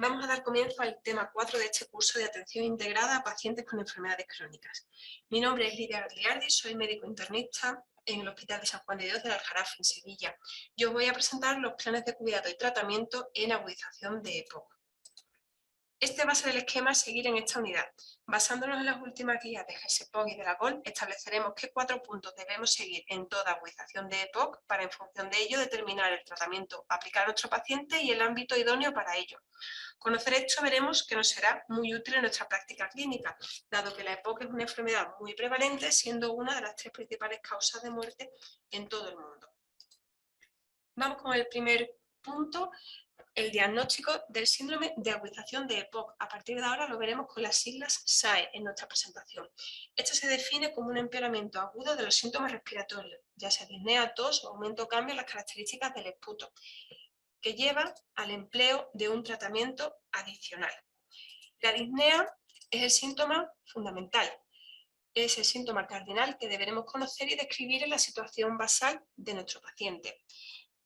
Vamos a dar comienzo al tema 4 de este curso de atención integrada a pacientes con enfermedades crónicas. Mi nombre es Lidia Gagliardi, soy médico internista en el Hospital de San Juan de Dios del Aljarafe, en Sevilla. Yo os voy a presentar los planes de cuidado y tratamiento en agudización de EPOC. Este va a ser el esquema a seguir en esta unidad. Basándonos en las últimas guías de GESEPOC y de la GOL, estableceremos qué 4 puntos debemos seguir en toda agudización de EPOC para, en función de ello, determinar el tratamiento a aplicar a nuestro paciente y el ámbito idóneo para ello. Conocer esto veremos que nos será muy útil en nuestra práctica clínica, dado que la EPOC es una enfermedad muy prevalente, siendo una de las 3 principales causas de muerte en todo el mundo. Vamos con el primer punto, el diagnóstico del síndrome de agudización de EPOC. A partir de ahora lo veremos con las siglas SAE en nuestra presentación. Esto se define como un empeoramiento agudo de los síntomas respiratorios, ya sea disnea, tos o aumento o cambio en las características del esputo, que lleva al empleo de un tratamiento adicional. La disnea es el síntoma fundamental, es el síntoma cardinal que deberemos conocer y describir en la situación basal de nuestro paciente.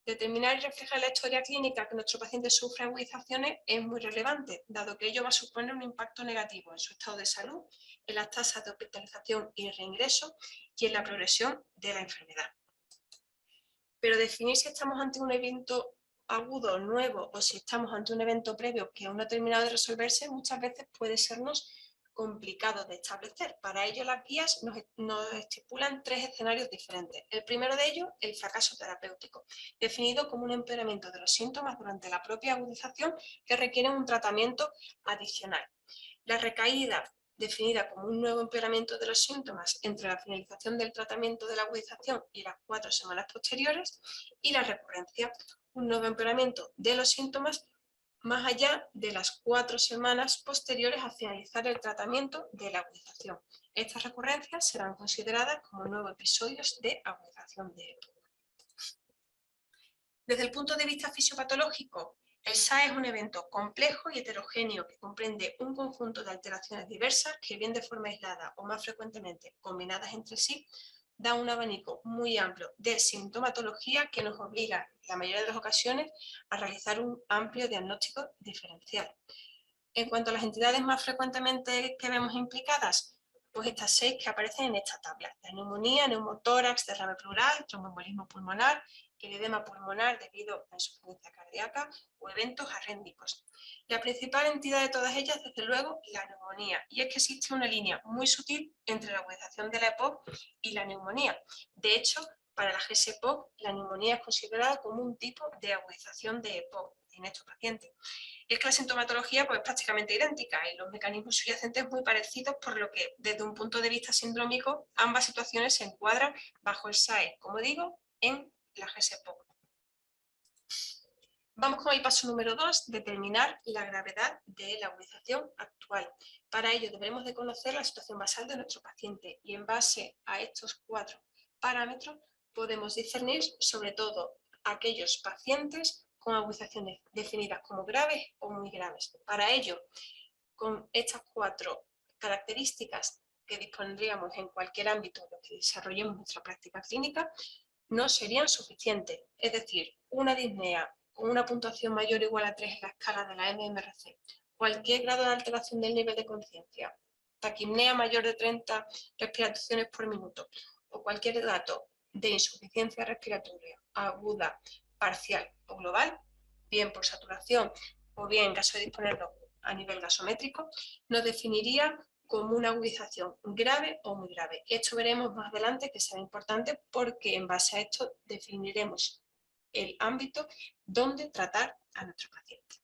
Determinar y reflejar la historia clínica que nuestro paciente sufre agudizaciones es muy relevante, dado que ello va a suponer un impacto negativo en su estado de salud, en las tasas de hospitalización y reingreso y en la progresión de la enfermedad. Pero definir si estamos ante un evento agudo, nuevo, o si estamos ante un evento previo que aún no ha terminado de resolverse, muchas veces puede sernos complicado de establecer. Para ello las guías nos estipulan 3 escenarios diferentes. El primero de ellos, el fracaso terapéutico, definido como un empeoramiento de los síntomas durante la propia agudización que requieren un tratamiento adicional. La recaída, definida como un nuevo empeoramiento de los síntomas entre la finalización del tratamiento de la agudización y las 4 semanas posteriores, y la recurrencia, un nuevo empeoramiento de los síntomas más allá de las 4 semanas posteriores a finalizar el tratamiento de la agudización. Estas recurrencias serán consideradas como nuevos episodios de agudización de EPOC. Desde el punto de vista fisiopatológico, el SAE es un evento complejo y heterogéneo que comprende un conjunto de alteraciones diversas que, bien de forma aislada o más frecuentemente combinadas entre sí, da un abanico muy amplio de sintomatología que nos obliga, en la mayoría de las ocasiones, a realizar un amplio diagnóstico diferencial. En cuanto a las entidades más frecuentemente que vemos implicadas, pues estas 6 que aparecen en esta tabla: la neumonía, neumotórax, derrame pleural, tromboembolismo pulmonar, el edema pulmonar debido a insuficiencia cardíaca o eventos arrítmicos. La principal entidad de todas ellas, desde luego, la neumonía, y es que existe una línea muy sutil entre la agudización de la EPOC y la neumonía. De hecho, para la GESEPOC, la neumonía es considerada como un tipo de agudización de EPOC en estos pacientes. Y es que la sintomatología pues, es prácticamente idéntica y los mecanismos subyacentes muy parecidos, por lo que desde un punto de vista sindrómico ambas situaciones se encuadran bajo el SAE, como digo, en la GESEPOC. Vamos con el paso número 2, determinar la gravedad de la agudización actual. Para ello debemos de conocer la situación basal de nuestro paciente y en base a estos 4 parámetros podemos discernir sobre todo aquellos pacientes con agudizaciones definidas como graves o muy graves. Para ello, con estas 4 características que dispondríamos en cualquier ámbito en el que desarrollemos nuestra práctica clínica, no serían suficientes. Es decir, una disnea con una puntuación mayor o igual a 3 en la escala de la MMRC, cualquier grado de alteración del nivel de conciencia, taquipnea mayor de 30 respiraciones por minuto o cualquier dato de insuficiencia respiratoria aguda, parcial o global, bien por saturación o bien en caso de disponerlo a nivel gasométrico, nos definiría como una agudización grave o muy grave. Esto veremos más adelante que será importante porque en base a esto definiremos el ámbito donde tratar a nuestro paciente.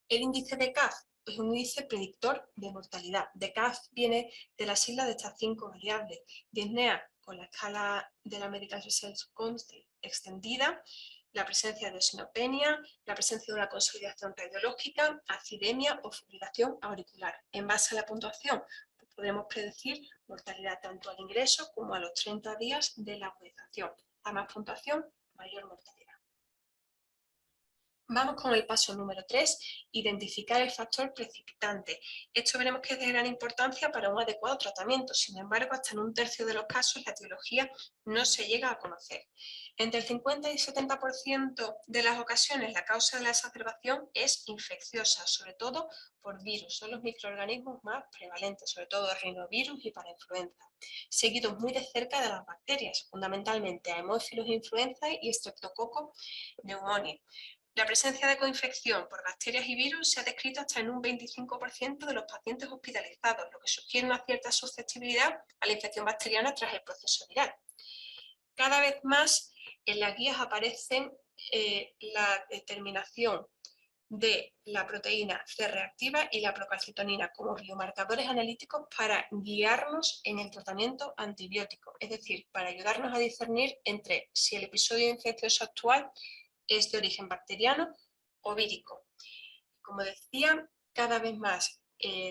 El índice de CAF es un índice predictor de mortalidad. De CAF viene de la sigla de estas 5 variables. Disnea con la escala de la Medical Research Council extendida, la presencia de eosinopenia, la presencia de una consolidación radiológica, acidemia o fibrilación auricular. En base a la puntuación podremos predecir mortalidad tanto al ingreso como a los 30 días de la agudización. A más puntuación, mayor mortalidad. Vamos con el paso número 3, identificar el factor precipitante. Esto veremos que es de gran importancia para un adecuado tratamiento, sin embargo, hasta en un tercio de los casos la etiología no se llega a conocer. Entre el 50 y el 70% de las ocasiones la causa de la exacerbación es infecciosa, sobre todo por virus, son los microorganismos más prevalentes, sobre todo rinovirus y parainfluenza, seguidos muy de cerca de las bacterias, fundamentalmente Haemophilus influenzae y Streptococcus pneumoniae. La presencia de coinfección por bacterias y virus se ha descrito hasta en un 25% de los pacientes hospitalizados, lo que sugiere una cierta susceptibilidad a la infección bacteriana tras el proceso viral. Cada vez más en las guías aparecen la determinación de la proteína C reactiva y la procalcitonina como biomarcadores analíticos para guiarnos en el tratamiento antibiótico, es decir, para ayudarnos a discernir entre si el episodio infeccioso actual es de origen bacteriano o vírico. Como decía, cada vez más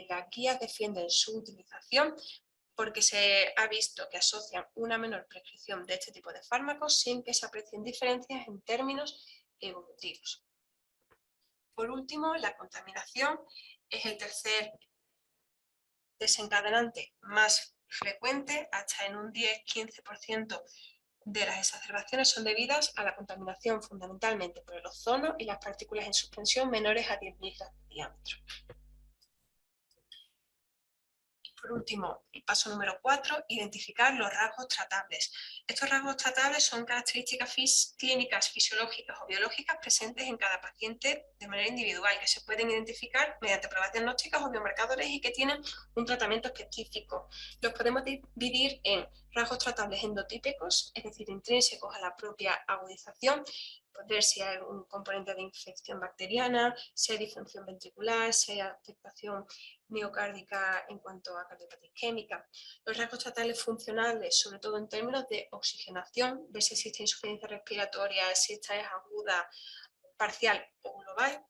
las guías defienden su utilización porque se ha visto que asocian una menor prescripción de este tipo de fármacos sin que se aprecien diferencias en términos evolutivos. Por último, la contaminación es el tercer desencadenante más frecuente, hasta en un 10-15% de las exacerbaciones son debidas a la contaminación fundamentalmente por el ozono y las partículas en suspensión menores a 10.000 de diámetro. Por último, el paso número 4, identificar los rasgos tratables. Estos rasgos tratables son características clínicas, fisiológicas o biológicas presentes en cada paciente de manera individual, que se pueden identificar mediante pruebas diagnósticas o biomarcadores y que tienen un tratamiento específico. Los podemos dividir en rasgos tratables endotípicos, es decir, intrínsecos a la propia agudización, pues ver si hay un componente de infección bacteriana, si hay disfunción ventricular, si hay afectación miocárdica en cuanto a cardiopatía isquémica. Los rasgos tratables funcionales, sobre todo en términos de oxigenación, ver si existe insuficiencia respiratoria, si esta es aguda, parcial o global.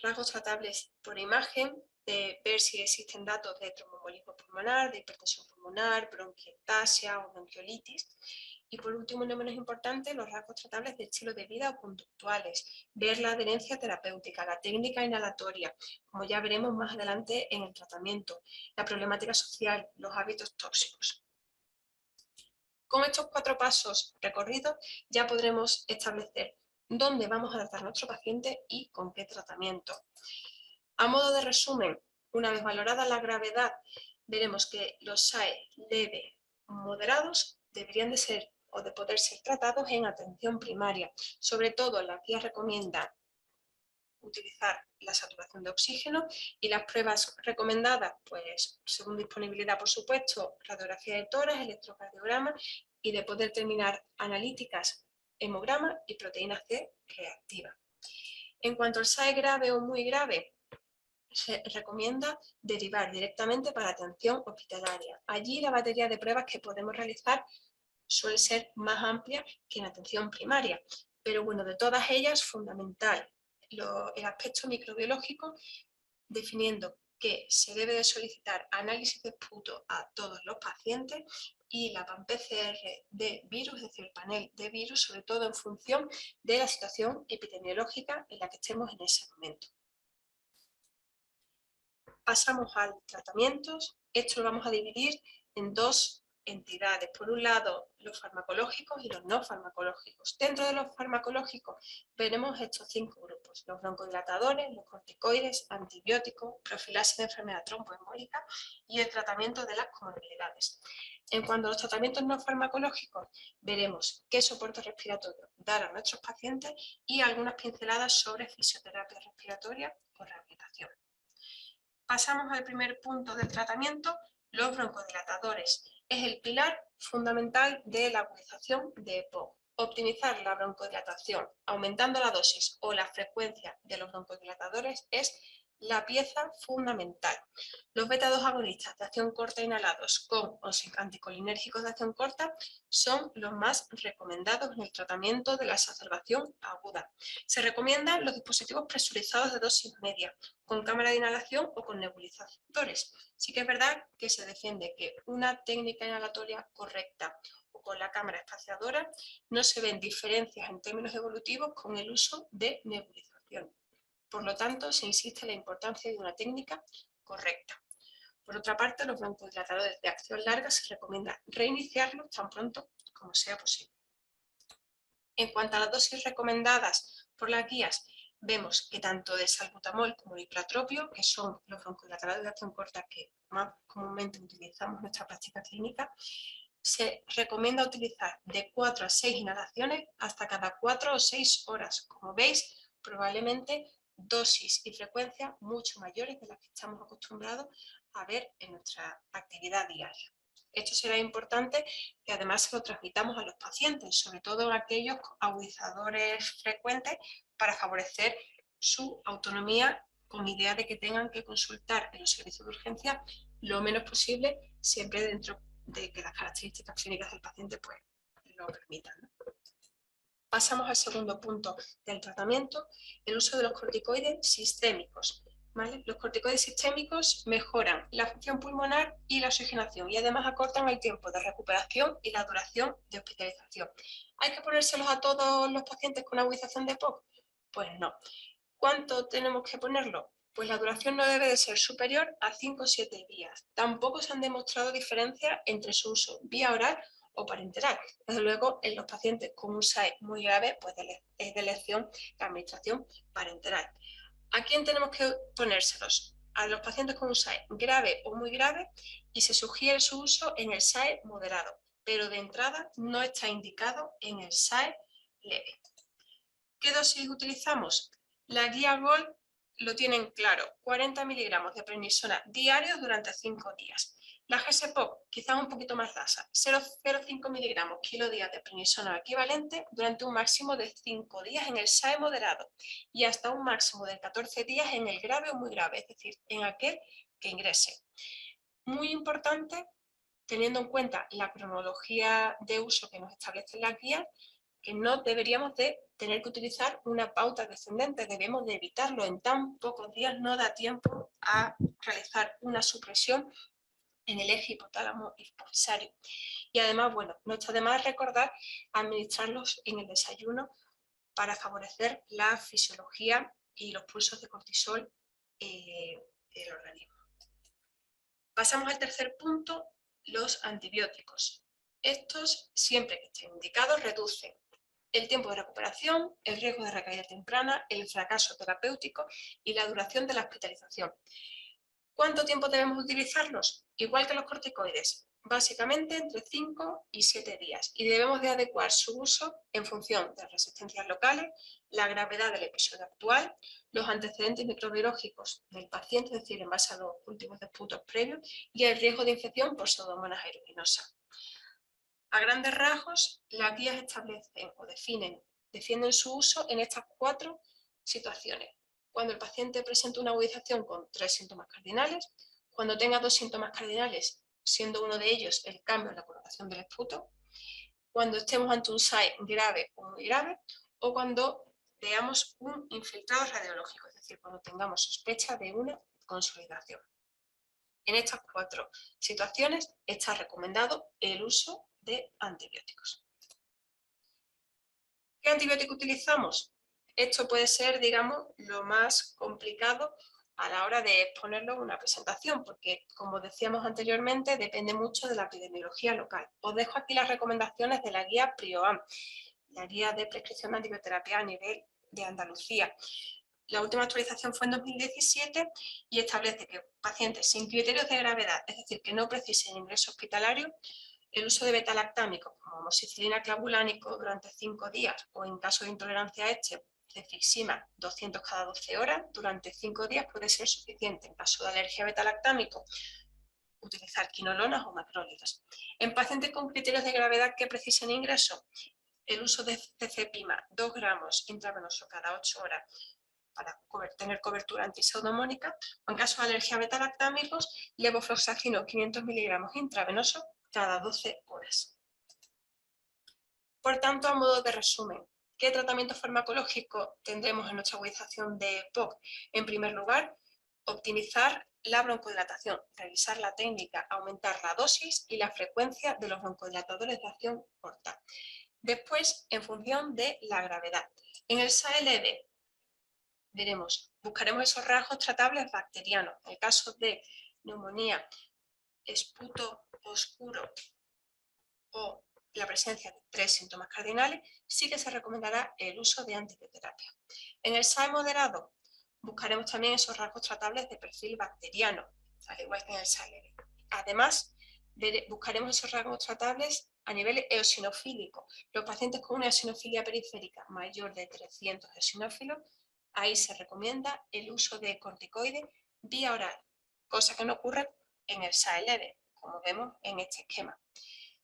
Rasgos tratables por imagen, de ver si existen datos de tromboembolismo pulmonar, de hipertensión pulmonar, bronquiectasia o bronquiolitis. Y por último, no menos importante, los rasgos tratables de estilo de vida o conductuales, ver la adherencia terapéutica, la técnica inhalatoria, como ya veremos más adelante en el tratamiento, la problemática social, los hábitos tóxicos. Con estos 4 pasos recorridos ya podremos establecer dónde vamos a tratar a nuestro paciente y con qué tratamiento. A modo de resumen, una vez valorada la gravedad, veremos que los SAE leve moderados deberían de ser o de poder ser tratados en atención primaria. Sobre todo, las guías recomiendan utilizar la saturación de oxígeno y las pruebas recomendadas, pues según disponibilidad, por supuesto, radiografía de tórax, electrocardiograma y de poder terminar analíticas, hemograma y proteína C reactiva. En cuanto al SAE grave o muy grave, se recomienda derivar directamente para atención hospitalaria. Allí la batería de pruebas que podemos realizar suele ser más amplia que en atención primaria, pero bueno, de todas ellas, fundamental el aspecto microbiológico, definiendo que se debe de solicitar análisis de esputo a todos los pacientes y la PAN-PCR de virus, es decir, el panel de virus, sobre todo en función de la situación epidemiológica en la que estemos en ese momento. Pasamos al tratamiento. Esto lo vamos a dividir en 2 entidades. Por un lado, los farmacológicos y los no farmacológicos. Dentro de los farmacológicos veremos estos 5 grupos: los broncodilatadores, los corticoides, antibióticos, profilaxis de enfermedad tromboembólica y el tratamiento de las comorbilidades. En cuanto a los tratamientos no farmacológicos, veremos qué soporte respiratorio dar a nuestros pacientes y algunas pinceladas sobre fisioterapia respiratoria o rehabilitación. Pasamos al primer punto del tratamiento, los broncodilatadores. Es el pilar fundamental de la agudización de EPOC. Optimizar la broncodilatación aumentando la dosis o la frecuencia de los broncodilatadores es la pieza fundamental. Los beta-2 agonistas de acción corta inhalados con o sin anticolinérgicos de acción corta son los más recomendados en el tratamiento de la exacerbación aguda. Se recomiendan los dispositivos presurizados de dosis media, con cámara de inhalación o con nebulizadores. Sí que es verdad que se defiende que una técnica inhalatoria correcta o con la cámara espaciadora no se ven diferencias en términos evolutivos con el uso de nebulizadores. infecciones. Por lo tanto, se insiste en la importancia de una técnica correcta. Por otra parte, los broncodilatadores de acción larga se recomienda reiniciarlos tan pronto como sea posible. En cuanto a las dosis recomendadas por las guías, vemos que tanto de salbutamol como de ipratropio, que son los broncodilatadores de acción corta que más comúnmente utilizamos en nuestra práctica clínica, se recomienda utilizar de 4 a 6 inhalaciones hasta cada 4 o 6 horas. Como veis, probablemente dosis y frecuencia mucho mayores de las que estamos acostumbrados a ver en nuestra actividad diaria. Esto será importante que además se lo transmitamos a los pacientes, sobre todo a aquellos agudizadores frecuentes, para favorecer su autonomía con idea de que tengan que consultar en los servicios de urgencia lo menos posible, siempre dentro de que las características clínicas del paciente pues, lo permitan, ¿no? Pasamos al segundo punto del tratamiento, el uso de los corticoides sistémicos. ¿Vale? Los corticoides sistémicos mejoran la función pulmonar y la oxigenación y además acortan el tiempo de recuperación y la duración de hospitalización. ¿Hay que ponérselos a todos los pacientes con agudización de POC? Pues no. ¿Cuánto tenemos que ponerlo? Pues la duración no debe de ser superior a 5 o 7 días. Tampoco se han demostrado diferencias entre su uso vía oral o parenteral. Desde luego, en los pacientes con un SAE muy grave, pues es de elección la administración parenteral. ¿A quién tenemos que ponérselos? A los pacientes con un SAE grave o muy grave, y se sugiere su uso en el SAE moderado, pero de entrada no está indicado en el SAE leve. ¿Qué dosis utilizamos? La guía GOLD lo tienen claro, 40 miligramos de prednisona diarios durante 5 días. La GSPOC, quizás un poquito más laxa, 0,05 miligramos kilo día de prednisona equivalente durante un máximo de 5 días en el SAE moderado y hasta un máximo de 14 días en el grave o muy grave, es decir, en aquel que ingrese. Muy importante, teniendo en cuenta la cronología de uso que nos establecen las guías, que no deberíamos de tener que utilizar una pauta descendente, debemos de evitarlo. En tan pocos días no da tiempo a realizar una supresión en el eje hipotálamo hipofisario. Y además, bueno, no está de más recordar administrarlos en el desayuno para favorecer la fisiología y los pulsos de cortisol del organismo. Pasamos al tercer punto, los antibióticos. Estos, siempre que estén indicados, reducen el tiempo de recuperación, el riesgo de recaída temprana, el fracaso terapéutico y la duración de la hospitalización. ¿Cuánto tiempo debemos utilizarlos? Igual que los corticoides, básicamente entre 5 y 7 días, y debemos de adecuar su uso en función de las resistencias locales, la gravedad del episodio actual, los antecedentes microbiológicos del paciente, es decir, en base a los últimos disputos previos, y el riesgo de infección por pseudomonas aeruginosa. A grandes rasgos, las guías establecen o defienden su uso en estas 4 situaciones. Cuando el paciente presenta una agudización con 3 síntomas cardinales, cuando tenga 2 síntomas cardinales, siendo uno de ellos el cambio en la coloración del esputo, cuando estemos ante un SAE grave o muy grave, o cuando veamos un infiltrado radiológico, es decir, cuando tengamos sospecha de una consolidación. En estas 4 situaciones está recomendado el uso de antibióticos. ¿Qué antibiótico utilizamos? Esto puede ser, digamos, lo más complicado a la hora de exponerlo en una presentación, porque, como decíamos anteriormente, depende mucho de la epidemiología local. Os dejo aquí las recomendaciones de la guía PRIOAM, la guía de prescripción de antibioterapia a nivel de Andalucía. La última actualización fue en 2017 y establece que pacientes sin criterios de gravedad, es decir, que no precisen ingreso hospitalario, el uso de betalactámicos como amoxicilina clavulánico durante 5 días o en caso de intolerancia a este, cefixima 200 cada 12 horas, durante 5 días puede ser suficiente. En caso de alergia a betalactámico, utilizar quinolonas o macrólidos. En pacientes con criterios de gravedad que precisen ingreso, el uso de cefepima 2 gramos intravenoso cada 8 horas para tener cobertura antiseudomónica, o en caso de alergia a betalactámicos, levofloxacino 500 miligramos intravenoso cada 12 horas. Por tanto, a modo de resumen, ¿qué tratamiento farmacológico tendremos en nuestra agudización de POC? En primer lugar, optimizar la broncodilatación, revisar la técnica, aumentar la dosis y la frecuencia de los broncodilatadores de acción corta. Después, en función de la gravedad. En el SAE leve, buscaremos esos rasgos tratables bacterianos. En el caso de neumonía, esputo oscuro o la presencia de 3 síntomas cardinales, sí que se recomendará el uso de antibioterapia. En el SAE moderado, buscaremos también esos rasgos tratables de perfil bacteriano, al igual que en el SAE leve. Además, buscaremos esos rasgos tratables a nivel eosinofílico. Los pacientes con una eosinofilia periférica mayor de 300 eosinófilos, ahí se recomienda el uso de corticoides vía oral, cosa que no ocurre en el SAE leve, como vemos en este esquema.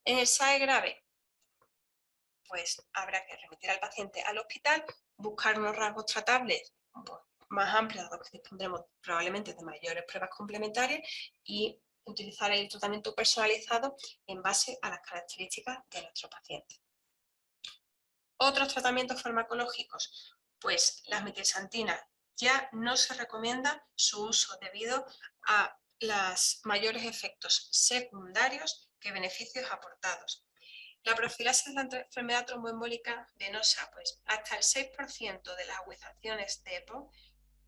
En el SAE grave, pues habrá que remitir al paciente al hospital, buscar unos rasgos tratables más amplios, dado que dispondremos probablemente de mayores pruebas complementarias, y utilizar el tratamiento personalizado en base a las características de nuestro paciente. Otros tratamientos farmacológicos, pues las metilsantinas ya no se recomienda su uso debido a los mayores efectos secundarios que beneficios aportados. La profilaxis de la enfermedad tromboembólica venosa, pues hasta el 6% de las agudizaciones de EPOC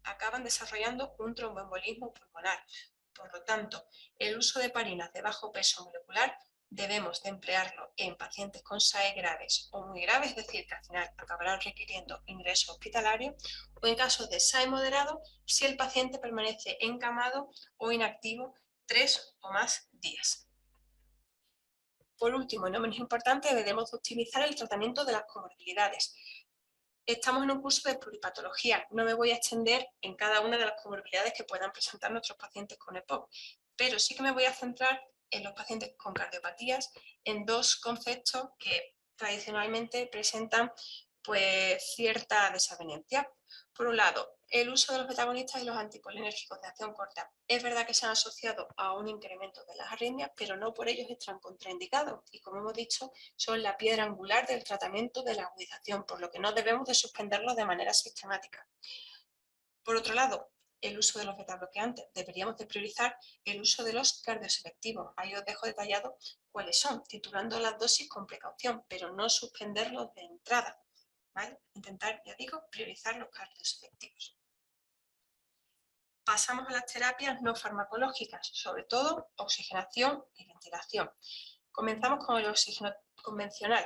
acaban desarrollando un tromboembolismo pulmonar. Por lo tanto, el uso de heparinas de bajo peso molecular debemos de emplearlo en pacientes con SAE graves o muy graves, es decir, que al final acabarán requiriendo ingreso hospitalario, o en casos de SAE moderado, si el paciente permanece encamado o inactivo 3 o más días. Por último, y no menos importante, debemos optimizar el tratamiento de las comorbilidades. Estamos en un curso de pluripatología, no me voy a extender en cada una de las comorbilidades que puedan presentar nuestros pacientes con EPOC, pero sí que me voy a centrar en los pacientes con cardiopatías en dos conceptos que tradicionalmente presentan pues cierta desavenencia. Por un lado, el uso de los betagonistas y los anticolinérgicos de acción corta. Es verdad que se han asociado a un incremento de las arritmias, pero no por ello están contraindicados. Y como hemos dicho, son la piedra angular del tratamiento de la agudización, por lo que no debemos de suspenderlos de manera sistemática. Por otro lado, el uso de los betabloqueantes. Deberíamos de priorizar el uso de los cardioselectivos. Ahí os dejo detallado cuáles son, titulando las dosis con precaución, pero no suspenderlos de entrada. ¿Vale? Intentar, ya digo, priorizar los cardioselectivos. Pasamos a las terapias no farmacológicas, sobre todo oxigenación y ventilación. Comenzamos con el oxígeno convencional.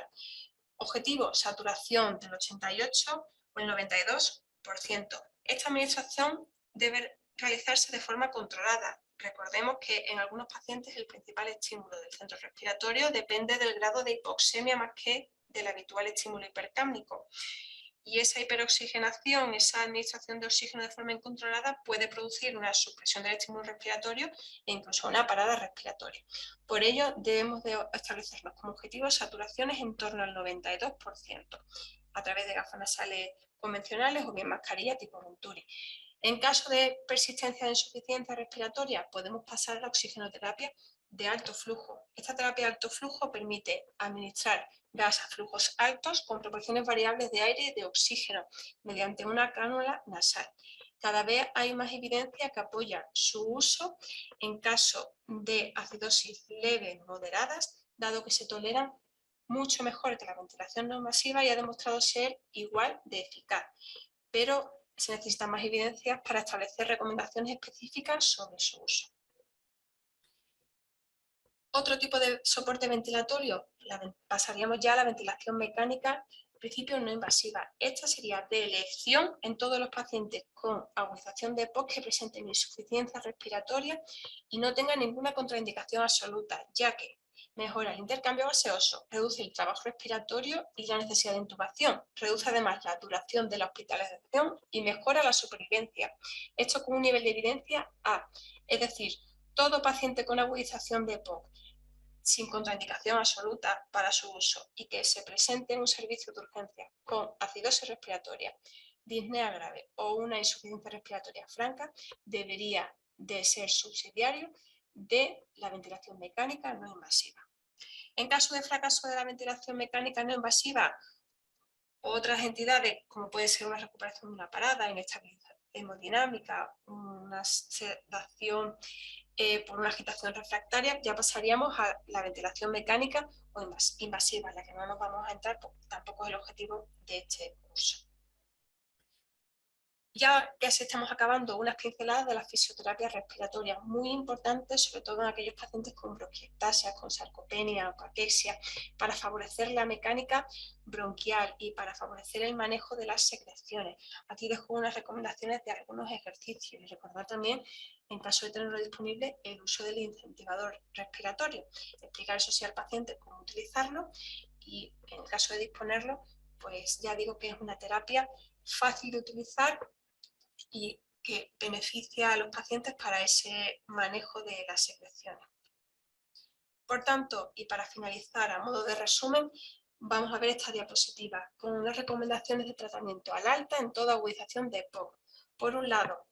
Objetivo, saturación del 88 o el 92%. Esta administración debe realizarse de forma controlada. Recordemos que en algunos pacientes el principal estímulo del centro respiratorio depende del grado de hipoxemia más que del habitual estímulo hipercámnico. Y esa hiperoxigenación, esa administración de oxígeno de forma incontrolada puede producir una supresión del estímulo respiratorio e incluso una parada respiratoria. Por ello, debemos de establecernos como objetivo saturaciones en torno al 92%, a través de gafas nasales convencionales o bien mascarilla tipo Venturi. En caso de persistencia de insuficiencia respiratoria, podemos pasar a la oxigenoterapia de alto flujo. Esta terapia de alto flujo permite administrar gas a flujos altos con proporciones variables de aire y de oxígeno mediante una cánula nasal. Cada vez hay más evidencia que apoya su uso en caso de acidosis leves moderadas, dado que se toleran mucho mejor que la ventilación no invasiva y ha demostrado ser igual de eficaz. Pero se necesitan más evidencias para establecer recomendaciones específicas sobre su uso. Otro tipo de soporte ventilatorio, pasaríamos ya a la ventilación mecánica, en principio no invasiva. Esta sería de elección en todos los pacientes con agudización de EPOC que presenten insuficiencia respiratoria y no tengan ninguna contraindicación absoluta, ya que mejora el intercambio gaseoso, reduce el trabajo respiratorio y la necesidad de intubación, reduce además la duración de la hospitalización y mejora la supervivencia. Esto con un nivel de evidencia A, es decir, todo paciente con agudización de EPOC sin contraindicación absoluta para su uso y que se presente en un servicio de urgencia con acidosis respiratoria, disnea grave o una insuficiencia respiratoria franca, debería de ser subsidiario de la ventilación mecánica no invasiva. En caso de fracaso de la ventilación mecánica no invasiva, otras entidades, como puede ser una recuperación de una parada, inestabilidad hemodinámica, una sedación por una agitación refractaria, ya pasaríamos a la ventilación mecánica o invasiva, en la que no nos vamos a entrar, pues, tampoco es el objetivo de este curso. Ya casi estamos acabando, unas pinceladas de la fisioterapia respiratoria, muy importantes, sobre todo en aquellos pacientes con bronquiectasia, con sarcopenia o caquexia, para favorecer la mecánica bronquial y para favorecer el manejo de las secreciones. Aquí dejo unas recomendaciones de algunos ejercicios y recordar también, en caso de tenerlo disponible, el uso del incentivador respiratorio. Explicar eso sí al paciente cómo utilizarlo y en caso de disponerlo, pues ya digo que es una terapia fácil de utilizar y que beneficia a los pacientes para ese manejo de las secreciones. Por tanto, y para finalizar, a modo de resumen, vamos a ver esta diapositiva con unas recomendaciones de tratamiento al alta en toda agudización de EPOC. Por un lado,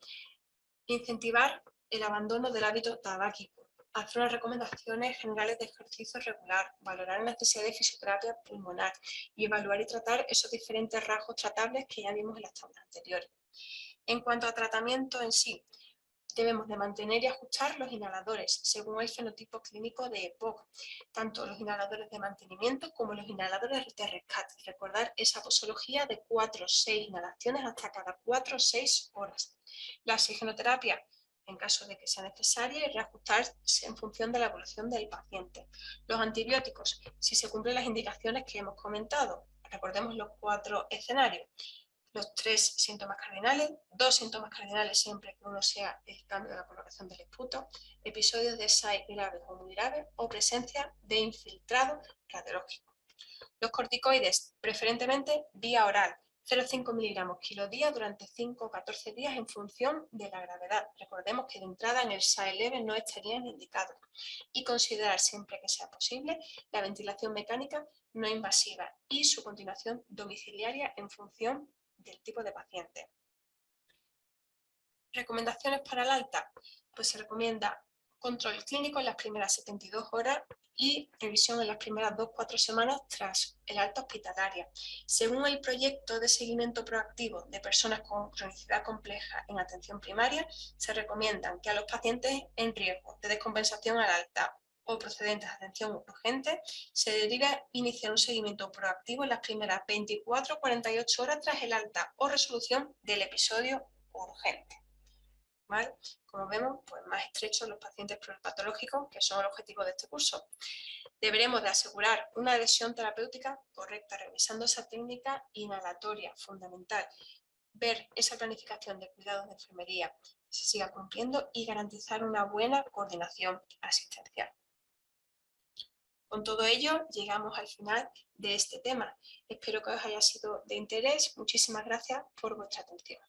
incentivar el abandono del hábito tabáquico, hacer unas recomendaciones generales de ejercicio regular, valorar la necesidad de fisioterapia pulmonar y evaluar y tratar esos diferentes rasgos tratables que ya vimos en las tablas anteriores. En cuanto a tratamiento en sí, debemos de mantener y ajustar los inhaladores según el fenotipo clínico de EPOC, tanto los inhaladores de mantenimiento como los inhaladores de rescate. Recordar esa posología de 4 o 6 inhalaciones hasta cada 4 o 6 horas. La oxigenoterapia, en caso de que sea necesaria, y reajustarse en función de la evolución del paciente. Los antibióticos, si se cumplen las indicaciones que hemos comentado. Recordemos los 4 escenarios. Los 3 síntomas cardinales, 2 síntomas cardinales siempre que uno sea el cambio de la colocación del esputo, episodios de SAI graves o muy graves o presencia de infiltrado radiológico. Los corticoides, preferentemente vía oral, 0,5 miligramos kilo día durante 5 o 14 días en función de la gravedad. Recordemos que de entrada en el SAE leve no estarían indicados. Y considerar siempre que sea posible la ventilación mecánica no invasiva y su continuación domiciliaria en función del tipo de paciente. Recomendaciones para el alta, pues se recomienda control clínico en las primeras 72 horas y revisión en las primeras 2-4 semanas tras el alta hospitalaria. Según el proyecto de seguimiento proactivo de personas con cronicidad compleja en atención primaria, se recomiendan que a los pacientes en riesgo de descompensación al alta o procedentes de atención urgente, se deriva iniciar un seguimiento proactivo en las primeras 24-48 horas tras el alta o resolución del episodio urgente. ¿Vale? Como vemos, pues más estrechos los pacientes pluripatológicos, que son el objetivo de este curso. Deberemos de asegurar una adhesión terapéutica correcta, revisando esa técnica inhalatoria fundamental, ver esa planificación de cuidados de enfermería que se siga cumpliendo y garantizar una buena coordinación asistencial. Con todo ello, llegamos al final de este tema. Espero que os haya sido de interés. Muchísimas gracias por vuestra atención.